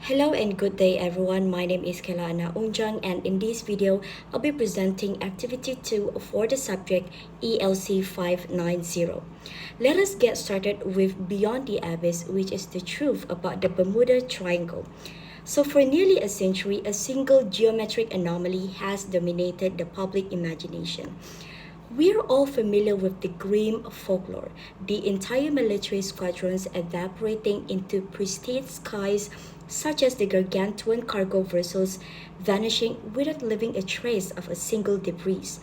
Hello and good day everyone. My name is Kelana Unjang, and in this video, I'll be presenting activity 2 for the subject ELC590. Let us get started with Beyond the Abyss, which is the truth about the Bermuda Triangle. So for nearly a century, a single geometric anomaly has dominated the public imagination. We're all familiar with the grim folklore, the entire military squadrons evaporating into pristine skies, such as the gargantuan cargo vessels vanishing without leaving a trace of a single debris.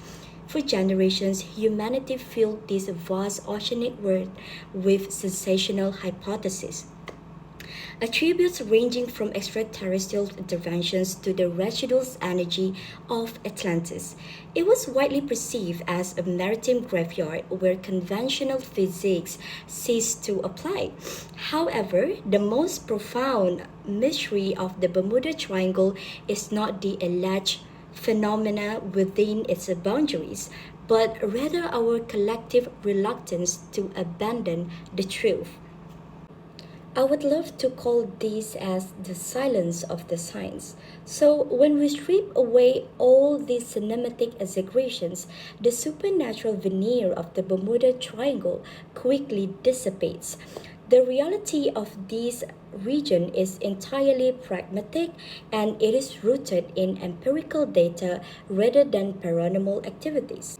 For generations, humanity filled this vast oceanic world with sensational hypotheses. Attributes ranging from extraterrestrial interventions to the residual energy of Atlantis. It was widely perceived as a maritime graveyard where conventional physics ceased to apply. However, the most profound mystery of the Bermuda Triangle is not the alleged phenomena within its boundaries, but rather our collective reluctance to abandon the truth. I would love to call this as the silence of the signs. So, when we strip away all these cinematic exaggerations, the supernatural veneer of the Bermuda Triangle quickly dissipates. The reality of this region is entirely pragmatic, and it is rooted in empirical data rather than paranormal activities.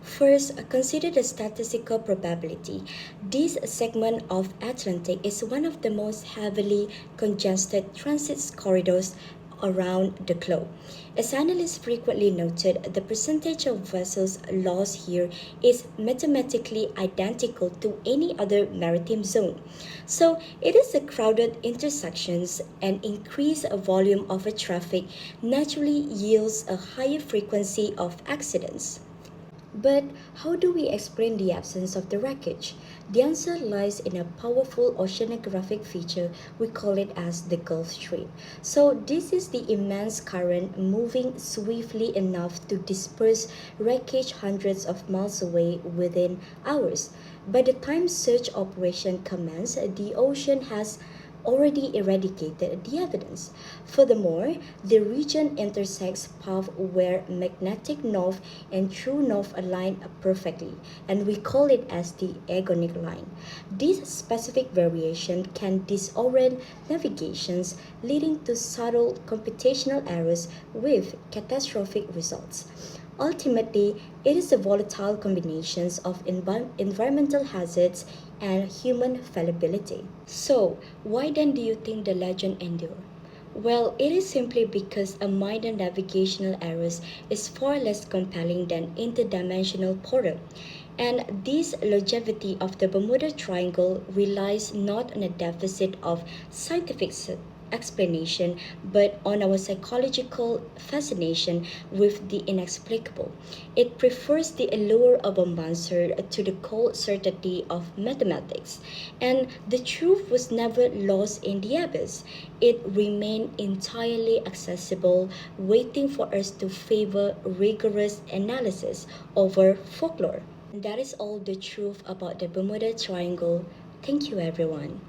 First, consider the statistical probability. This segment of Atlantic is one of the most heavily congested transit corridors around the globe. As analysts frequently noted, the percentage of vessels lost here is mathematically identical to any other maritime zone. So, it is a crowded intersections and increased volume of traffic naturally yields a higher frequency of accidents. But how do we explain the absence of the wreckage? The answer lies in a powerful oceanographic feature. We call it as the Gulf Stream. So this is the immense current moving swiftly enough to disperse wreckage hundreds of miles away within hours. By the time search operation commenced, the ocean has already eradicated the evidence. Furthermore, the region intersects paths where magnetic north and true north align perfectly, and we call it as the agonic line. This specific variation can disorient navigations, leading to subtle computational errors with catastrophic results. Ultimately, it is the volatile combinations of environmental hazards and human fallibility. So, why then do you think the legend endure? Well, it is simply because a minor navigational errors is far less compelling than interdimensional portal. And this longevity of the Bermuda Triangle relies not on a deficit of scientific explanation, but on our psychological fascination with the inexplicable. It prefers the allure of a monster to the cold certainty of mathematics. And the truth was never lost in the abyss. It remained entirely accessible, waiting for us to favor rigorous analysis over folklore. And that is all the truth about the Bermuda Triangle. Thank you, everyone.